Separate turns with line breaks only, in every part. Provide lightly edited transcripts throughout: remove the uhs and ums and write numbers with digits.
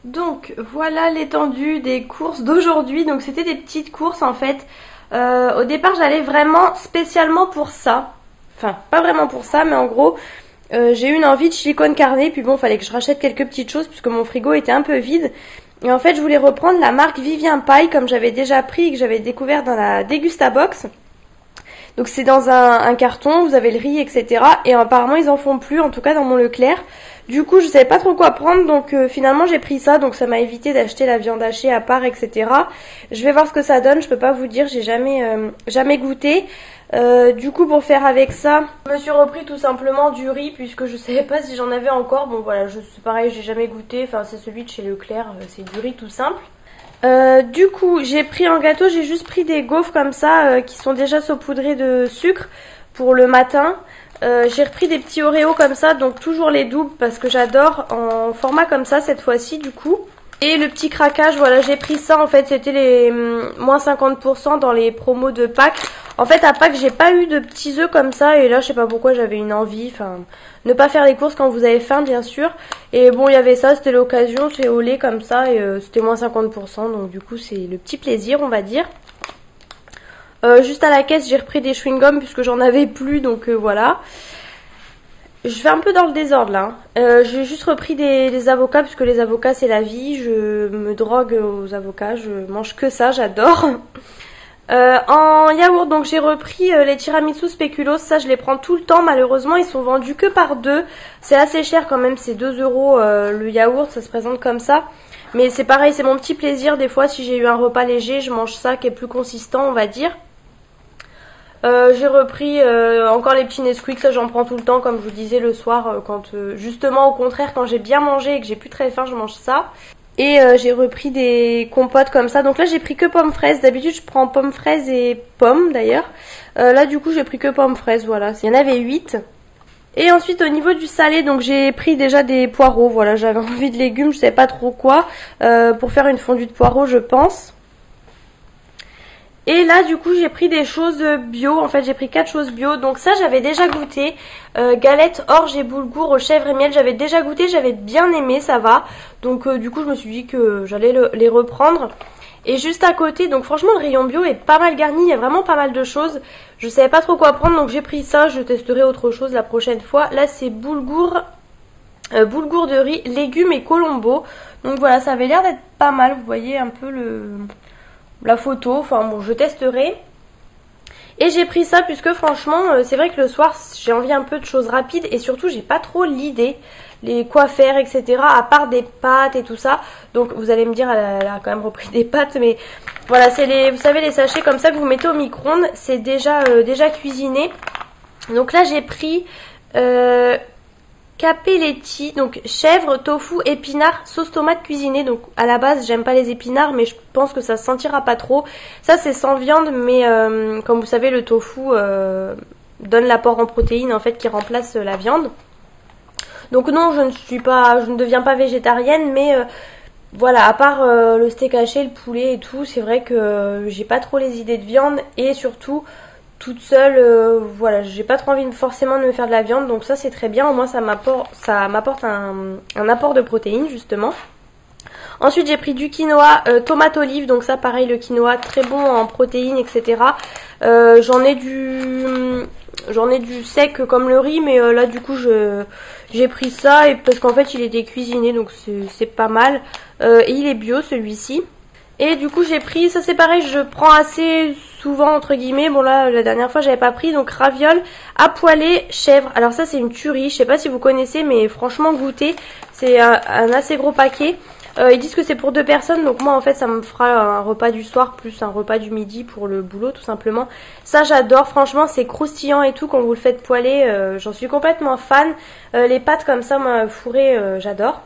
Donc voilà l'étendue des courses d'aujourd'hui. Donc c'était des petites courses en fait. Au départ j'allais vraiment spécialement pour ça. Enfin pas vraiment pour ça, mais en gros j'ai eu une envie de chili con carne. Puis bon, fallait que je rachète quelques petites choses puisque mon frigo était un peu vide. Et en fait je voulais reprendre la marque Vivien Paille comme j'avais déjà pris et que j'avais découvert dans la Degustabox. Donc c'est dans un carton, vous avez le riz, etc. Et apparemment ils en font plus, en tout cas dans mon Leclerc. Du coup je savais pas trop quoi prendre, donc finalement j'ai pris ça. Donc ça m'a évité d'acheter la viande hachée à part, etc. Je vais voir ce que ça donne, je peux pas vous dire, j'ai jamais goûté. Du coup pour faire avec ça, je me suis repris tout simplement du riz puisque je savais pas si j'en avais encore. Bon voilà, c'est pareil, j'ai jamais goûté, enfin c'est celui de chez Leclerc, c'est du riz tout simple. Du coup j'ai pris en gâteau, j'ai juste pris des gaufres comme ça qui sont déjà saupoudrés de sucre pour le matin. J'ai repris des petits Oreos comme ça, donc toujours les doubles parce que j'adore en format comme ça cette fois-ci du coup. Et le petit craquage, voilà, j'ai pris ça en fait, c'était les moins 50% dans les promos de Pâques. En fait à Pâques j'ai pas eu de petits œufs comme ça et là je sais pas pourquoi j'avais une envie, enfin ne pas faire les courses quand vous avez faim bien sûr. Et bon il y avait ça, c'était l'occasion, c'est au lait comme ça et c'était moins 50% donc du coup c'est le petit plaisir on va dire. Juste à la caisse j'ai repris des chewing-gums puisque j'en avais plus donc voilà. Je vais un peu dans le désordre là. J'ai juste repris des avocats puisque les avocats c'est la vie. Je me drogue aux avocats, je mange que ça, j'adore. En yaourt donc j'ai repris les tiramisu spéculoos, ça je les prends tout le temps, malheureusement ils sont vendus que par deux. C'est assez cher quand même, c'est 2 € le yaourt, ça se présente comme ça. Mais c'est pareil, c'est mon petit plaisir, des fois si j'ai eu un repas léger je mange ça qui est plus consistant on va dire. J'ai repris encore les petits Nesquik, ça j'en prends tout le temps comme je vous disais le soir quand justement au contraire quand j'ai bien mangé et que j'ai plus très faim je mange ça. Et j'ai repris des compotes comme ça, donc là j'ai pris que pommes fraises, d'habitude je prends pommes fraises et pommes d'ailleurs. Là du coup j'ai pris que pommes fraises, voilà, il y en avait 8. Et ensuite au niveau du salé, donc j'ai pris déjà des poireaux, voilà j'avais envie de légumes, je savais pas trop quoi, pour faire une fondue de poireaux je pense. Et là du coup j'ai pris des choses bio, en fait j'ai pris 4 choses bio, donc ça j'avais déjà goûté, galettes orge et boulgour aux chèvres et miel, j'avais déjà goûté, j'avais bien aimé, ça va, donc du coup je me suis dit que j'allais les reprendre. Et juste à côté, donc franchement le rayon bio est pas mal garni, il y a vraiment pas mal de choses, je savais pas trop quoi prendre donc j'ai pris ça, je testerai autre chose la prochaine fois. Là c'est boulgour de riz, légumes et colombo, donc voilà ça avait l'air d'être pas mal, vous voyez un peu la photo, enfin bon je testerai. Et j'ai pris ça puisque franchement c'est vrai que le soir j'ai envie un peu de choses rapides et surtout j'ai pas trop l'idée quoi faire etc à part des pâtes et tout ça. Donc vous allez me dire elle a quand même repris des pâtes, mais voilà c'est vous savez les sachets comme ça que vous mettez au micro-ondes, c'est déjà cuisiné. Donc là j'ai pris capelletti, donc chèvre, tofu, épinards, sauce tomate cuisinée. Donc à la base j'aime pas les épinards mais je pense que ça se sentira pas trop. Ça c'est sans viande mais comme vous savez le tofu donne l'apport en protéines en fait qui remplace la viande. Donc non je ne deviens pas végétarienne mais voilà à part le steak haché, le poulet et tout, c'est vrai que j'ai pas trop les idées de viande et surtout toute seule, voilà, j'ai pas trop envie forcément de me faire de la viande, donc ça c'est très bien, au moins ça m'apporte un apport de protéines justement. Ensuite j'ai pris du quinoa, tomate olive, donc ça pareil le quinoa très bon en protéines etc. J'en ai du sec comme le riz, mais là du coup j'ai pris ça et parce qu'en fait il était cuisiné donc c'est pas mal. Et il est bio celui-ci. Et du coup j'ai pris, ça c'est pareil, je prends assez souvent entre guillemets, bon là la dernière fois j'avais pas pris, donc ravioles à poêler chèvre. Alors ça c'est une tuerie, je sais pas si vous connaissez mais franchement goûtez, c'est un assez gros paquet. Ils disent que c'est pour 2 personnes, donc moi en fait ça me fera un repas du soir plus un repas du midi pour le boulot tout simplement. Ça j'adore, franchement c'est croustillant et tout quand vous le faites poêler, j'en suis complètement fan. Les pâtes comme ça moi fourrées j'adore.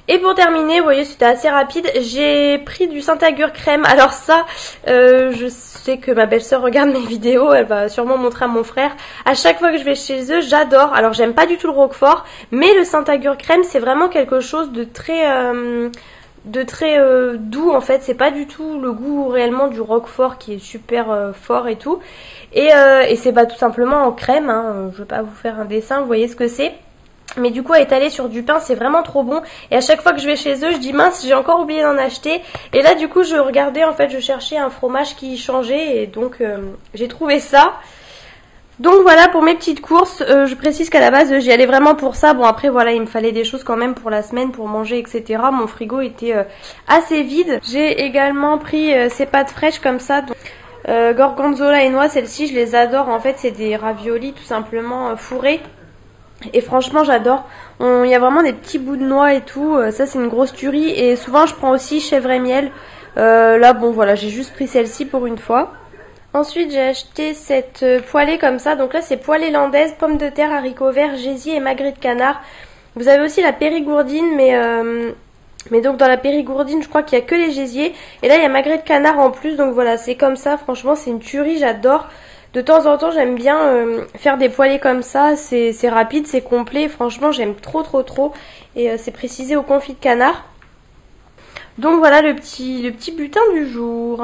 Et pour terminer, vous voyez c'était assez rapide, j'ai pris du Saint-Agur crème. Alors ça, je sais que ma belle-sœur regarde mes vidéos, elle va sûrement montrer à mon frère. À chaque fois que je vais chez eux, j'adore. Alors j'aime pas du tout le roquefort, mais le Saint-Agur crème c'est vraiment quelque chose de très doux en fait. C'est pas du tout le goût réellement du roquefort qui est super fort et tout. Et c'est tout simplement en crème, hein. Je vais pas vous faire un dessin, vous voyez ce que c'est. Mais du coup à étaler sur du pain c'est vraiment trop bon. Et à chaque fois que je vais chez eux je dis mince j'ai encore oublié d'en acheter. Et là du coup je regardais en fait, je cherchais un fromage qui changeait et donc j'ai trouvé ça. Donc voilà pour mes petites courses, je précise qu'à la base j'y allais vraiment pour ça. Bon après voilà il me fallait des choses quand même pour la semaine, pour manger etc. Mon frigo était assez vide. J'ai également pris ces pâtes fraîches comme ça. Donc, gorgonzola et noix, celles-ci je les adore. En fait c'est des raviolis tout simplement fourrés. Et franchement j'adore. Il y a vraiment des petits bouts de noix et tout. Ça c'est une grosse tuerie. Et souvent je prends aussi chèvre et miel. Là bon voilà j'ai juste pris celle-ci pour une fois. Ensuite j'ai acheté cette poêlée comme ça, donc là c'est poêlée landaise, pommes de terre, haricots verts, gésier et magret de canard. Vous avez aussi la périgourdine, mais donc dans la périgourdine je crois qu'il n'y a que les gésiers. Et là il y a magret de canard en plus, donc voilà c'est comme ça, franchement c'est une tuerie, j'adore. De temps en temps j'aime bien faire des poêlées comme ça, c'est rapide, c'est complet, franchement j'aime trop. Et c'est précisé au confit de canard. Donc voilà le petit butin du jour.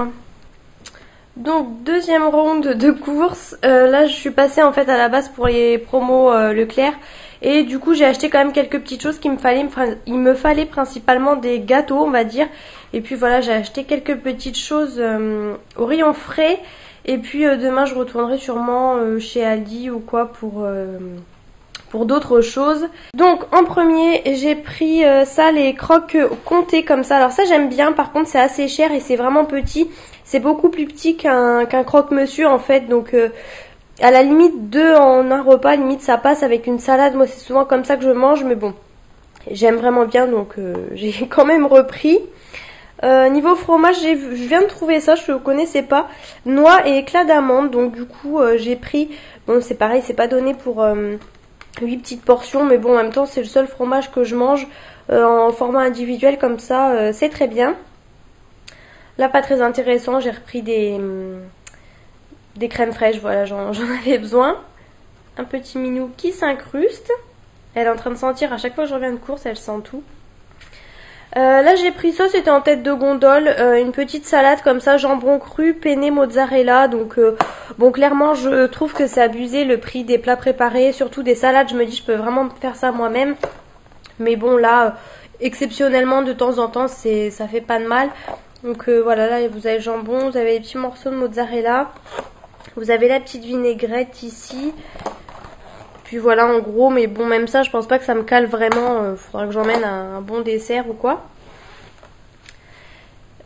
Donc deuxième ronde de courses, là je suis passée en fait à la base pour les promos Leclerc et du coup j'ai acheté quand même quelques petites choses qu'il me fallait. Il me fallait principalement des gâteaux on va dire, et puis voilà j'ai acheté quelques petites choses au rayon frais et puis demain je retournerai sûrement chez Aldi ou quoi pour d'autres choses. Donc en premier j'ai pris ça, les croques comtés comme ça. Alors ça j'aime bien, par contre c'est assez cher et c'est vraiment petit. C'est beaucoup plus petit qu'un croque-monsieur en fait. Donc à la limite 2 en un repas, limite ça passe avec une salade. Moi c'est souvent comme ça que je mange, mais bon j'aime vraiment bien donc j'ai quand même repris. Niveau fromage, je viens de trouver ça, je ne connaissais pas. Noix et éclat d'amande, donc du coup j'ai pris, bon c'est pareil, c'est pas donné pour 8 petites portions, mais bon en même temps c'est le seul fromage que je mange en format individuel comme ça, c'est très bien. Là pas très intéressant, j'ai repris des crèmes fraîches, voilà j'en avais besoin. Un petit minou qui s'incruste, elle est en train de sentir, à chaque fois que je reviens de course elle sent tout. Là j'ai pris ça, c'était en tête de gondole, une petite salade comme ça, jambon cru, penne mozzarella, donc bon clairement je trouve que c'est abusé le prix des plats préparés, surtout des salades, je me dis je peux vraiment faire ça moi-même, mais bon là exceptionnellement de temps en temps ça fait pas de mal. Donc voilà, là vous avez le jambon, vous avez les petits morceaux de mozzarella, vous avez la petite vinaigrette ici. Puis voilà en gros, mais bon même ça je pense pas que ça me cale vraiment, faudra que j'emmène un bon dessert ou quoi.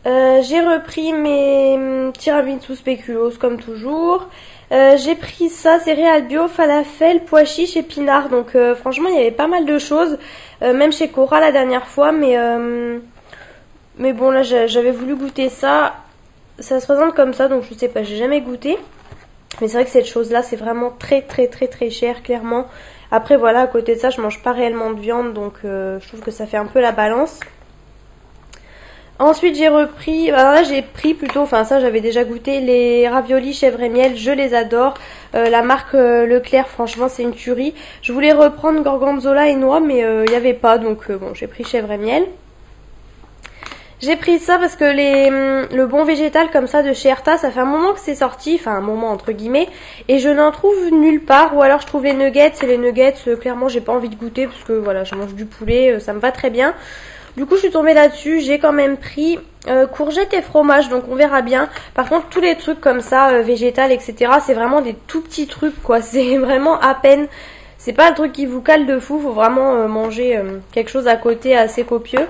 J'ai repris mes tiramisu spéculoos comme toujours. J'ai pris ça, céréales bio, falafel, pois chiches, épinards. Donc franchement il y avait pas mal de choses, même chez Cora la dernière fois, mais bon là j'avais voulu goûter ça. Ça se présente comme ça donc je sais pas, j'ai jamais goûté. Mais c'est vrai que cette chose là c'est vraiment très cher clairement. Après voilà, à côté de ça je mange pas réellement de viande, donc je trouve que ça fait un peu la balance. Ensuite j'ai repris, alors là j'ai pris plutôt, enfin ça j'avais déjà goûté, les raviolis chèvre et miel, je les adore. La marque Leclerc franchement c'est une tuerie. Je voulais reprendre gorgonzola et noix mais il n'y avait pas, donc bon j'ai pris chèvre et miel. J'ai pris ça parce que le bon végétal comme ça de chez Erta, ça fait un moment que c'est sorti, enfin un moment entre guillemets, et je n'en trouve nulle part, ou alors je trouve les nuggets, et les nuggets clairement j'ai pas envie de goûter parce que voilà je mange du poulet, ça me va très bien. Du coup je suis tombée là-dessus, j'ai quand même pris courgettes et fromage, donc on verra bien. Par contre tous les trucs comme ça, végétal etc, c'est vraiment des tout petits trucs quoi, c'est vraiment à peine. C'est pas un truc qui vous cale de fou, faut vraiment manger quelque chose à côté assez copieux.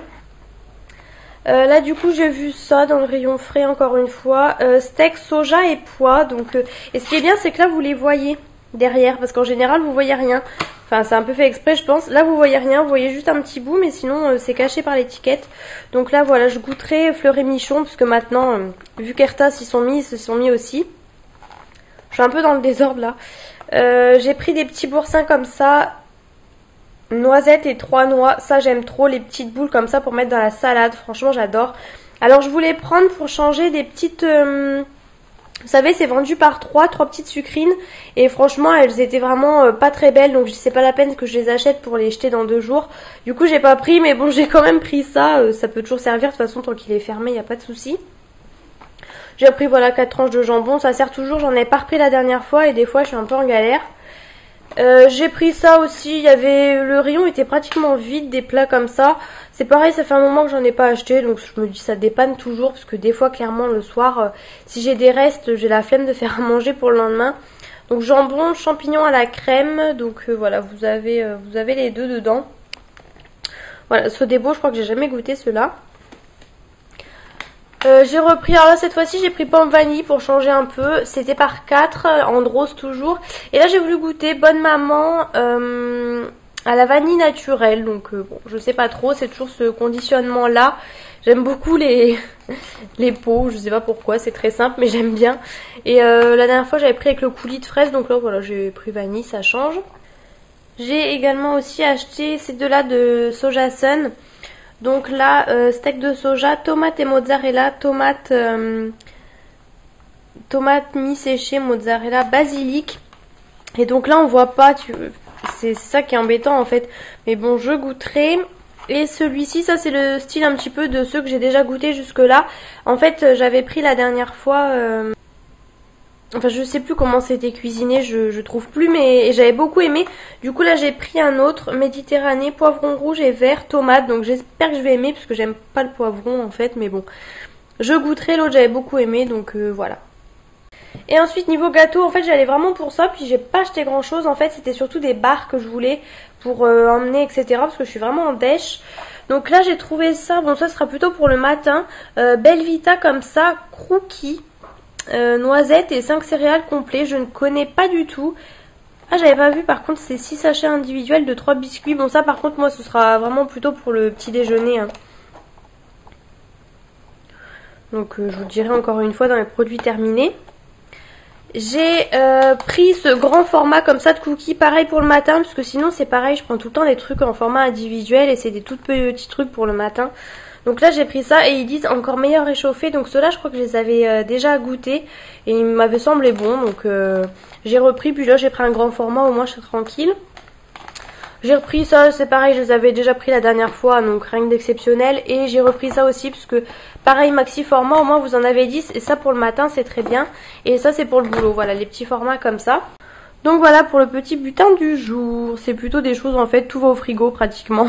Là du coup j'ai vu ça dans le rayon frais encore une fois, steak, soja et pois. Donc, et ce qui est bien c'est que là vous les voyez derrière, parce qu'en général vous voyez rien. Enfin c'est un peu fait exprès je pense. Là vous voyez rien, vous voyez juste un petit bout, mais sinon c'est caché par l'étiquette. Donc là voilà, je goûterai fleur et michon, puisque maintenant vu qu'Erta s'y sont mis, ils se sont mis aussi. Je suis un peu dans le désordre là. J'ai pris des petits boursins comme ça, noisettes et 3 noix, ça j'aime trop, les petites boules comme ça pour mettre dans la salade, franchement j'adore. Alors je voulais prendre pour changer des petites, vous savez c'est vendu par 3 petites sucrines, et franchement elles étaient vraiment pas très belles, donc c'est pas la peine que je les achète pour les jeter dans 2 jours. Du coup j'ai pas pris, mais bon j'ai quand même pris ça, ça peut toujours servir de toute façon tant qu'il est fermé, y a pas de souci. J'ai pris voilà 4 tranches de jambon, ça sert toujours, j'en ai pas repris la dernière fois et des fois je suis un peu en galère. J'ai pris ça aussi, le rayon était pratiquement vide des plats comme ça. C'est pareil, ça fait un moment que j'en ai pas acheté, donc je me dis ça dépanne toujours parce que des fois clairement le soir, si j'ai des restes, j'ai la flemme de faire à manger pour le lendemain. Donc jambon, champignons à la crème, donc voilà, vous avez les deux dedans. Voilà, Sodebo, je crois que j'ai jamais goûté ceux-là. J'ai repris, alors là cette fois-ci j'ai pris pomme vanille pour changer un peu, c'était par 4, en rose toujours. Et là j'ai voulu goûter Bonne Maman à la vanille naturelle, donc bon je sais pas trop, c'est toujours ce conditionnement là. J'aime beaucoup les pots, je sais pas pourquoi, c'est très simple mais j'aime bien. Et la dernière fois j'avais pris avec le coulis de fraise, donc là voilà j'ai pris vanille, ça change. J'ai également aussi acheté ces deux là de Soja Sun. Donc là, steak de soja, tomate et mozzarella, tomate mi-séchée, mozzarella, basilic. Et donc là, on voit pas, c'est ça qui est embêtant en fait. Mais bon, je goûterai. Et celui-ci, ça c'est le style un petit peu de ceux que j'ai déjà goûté jusque là. En fait, j'avais pris la dernière fois... Enfin, je sais plus comment c'était cuisiné, je trouve plus, mais j'avais beaucoup aimé. Du coup, là, j'ai pris un autre, Méditerranée, poivron rouge et vert, tomate. Donc, j'espère que je vais aimer, parce que j'aime pas le poivron, en fait, mais bon. Je goûterai, l'autre, j'avais beaucoup aimé, donc voilà. Et ensuite, niveau gâteau, en fait, j'allais vraiment pour ça, puis j'ai pas acheté grand-chose. En fait, c'était surtout des barres que je voulais pour emmener, etc., parce que je suis vraiment en dèche. Donc là, j'ai trouvé ça, bon, ça sera plutôt pour le matin. Belvita, comme ça, crookie. Noisettes et 5 céréales complets, je ne connais pas du tout. Ah, j'avais pas vu, par contre c'est 6 sachets individuels de 3 biscuits. Bon, ça par contre moi ce sera vraiment plutôt pour le petit déjeuner hein. Donc je vous dirai encore une fois dans les produits terminés. J'ai pris ce grand format comme ça de cookies, pareil pour le matin, parce que sinon c'est pareil, je prends tout le temps des trucs en format individuel et c'est des tout petits trucs pour le matin. Donc là j'ai pris ça et ils disent encore meilleur réchauffé, donc ceux-là je crois que je les avais déjà goûtés et ils m'avaient semblé bons, donc j'ai repris, puis là j'ai pris un grand format, au moins je suis tranquille. J'ai repris ça, c'est pareil, je les avais déjà pris la dernière fois, donc rien d'exceptionnel. Et j'ai repris ça aussi, parce que pareil, maxi format, au moins vous en avez 10. Et ça pour le matin, c'est très bien. Et ça c'est pour le boulot, voilà, les petits formats comme ça. Donc voilà pour le petit butin du jour. C'est plutôt des choses, en fait, tout va au frigo pratiquement.